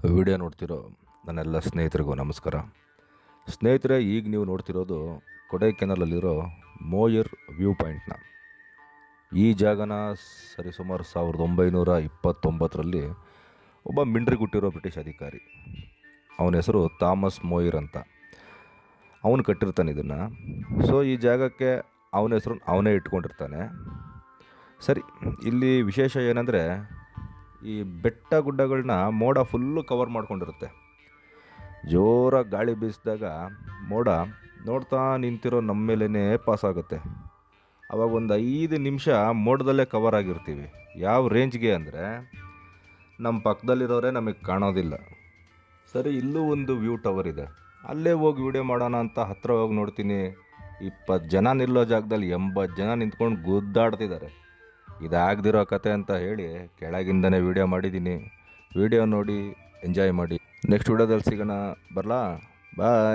Video ನೋಡ್ತಿರೋ ನನ್ನೆಲ್ಲ ಸ್ನೇಹಿತರಿಗೂ ನಮಸ್ಕಾರ. ಸ್ನೇಹಿತರೆ, ಈಗ ನೀವು ನೋಡ್ತಿರೋದು ಕೊಡೈಕೆನಲಲ್ಲಿರೋ ಮೋಯಿರ್ ವ್ಯೂ ಪಾಯಿಂಟ್ನ. ಈ ಜಾಗನ ಸರಿಸುಮಾರು 1929ರಲ್ಲಿ ಒಬ್ಬ ಮಿಂಡ್ರಿಗುಟ್ಟಿರೋ ಬ್ರಿಟಿಷ್ ಅಧಿಕಾರಿ, ಅವನ ಹೆಸರು ಥಾಮಸ್ ಮೋಯಿರ್ ಅಂತ, ಅವನು ಕಟ್ಟಿರ್ತಾನೆ ಇದನ್ನು. ಸೊ ಈ ಜಾಗಕ್ಕೆ ಅವನ ಹೆಸರು ಅವನೇ ಇಟ್ಕೊಂಡಿರ್ತಾನೆ. ಸರಿ, ಇಲ್ಲಿ ವಿಶೇಷ ಏನಂದರೆ, ಈ ಬೆಟ್ಟ ಗುಡ್ಡಗಳನ್ನ ಮೋಡ ಫುಲ್ಲು ಕವರ್ ಮಾಡ್ಕೊಂಡಿರುತ್ತೆ. ಜೋರಾಗಿ ಗಾಳಿ ಬೀಸಿದಾಗ ಮೋಡ ನೋಡ್ತಾ ನಿಂತಿರೋ ನಮ್ಮ ಮೇಲೇ ಪಾಸ್ ಆಗುತ್ತೆ. ಆವಾಗ ಒಂದು 5 ನಿಮಿಷ ಮೋಡದಲ್ಲೇ ಕವರ್ ಆಗಿರ್ತೀವಿ. ಯಾವ ರೇಂಜ್ಗೆ ಅಂದರೆ, ನಮ್ಮ ಪಕ್ಕದಲ್ಲಿರೋರೇ ನಮಗೆ ಕಾಣೋದಿಲ್ಲ. ಸರಿ, ಇಲ್ಲೂ ಒಂದು ವ್ಯೂ ಟವರ್ ಇದೆ, ಅಲ್ಲೇ ಹೋಗಿ ವಿಡಿಯೋ ಮಾಡೋಣ ಅಂತ ಹತ್ತಿರ ಹೋಗಿ ನೋಡ್ತೀನಿ. 20 ಜನ ನಿಲ್ಲೋ ಜಾಗದಲ್ಲಿ 80 ಜನ ನಿಂತ್ಕೊಂಡು ಗುದ್ದಾಡ್ತಿದ್ದಾರೆ. ಇದಾಗದಿರೋ ಕತೆ ಅಂತ ಹೇಳಿ ಕೆಳಗಿಂದನೇ ವೀಡಿಯೋ ಮಾಡಿದ್ದೀನಿ. ವೀಡಿಯೋ ನೋಡಿ ಎಂಜಾಯ್ ಮಾಡಿ. ನೆಕ್ಸ್ಟ್ ವೀಡಿಯೋದಲ್ಲಿ ಸಿಗೋಣ. ಬರಲಾ? ಬಾಯ್.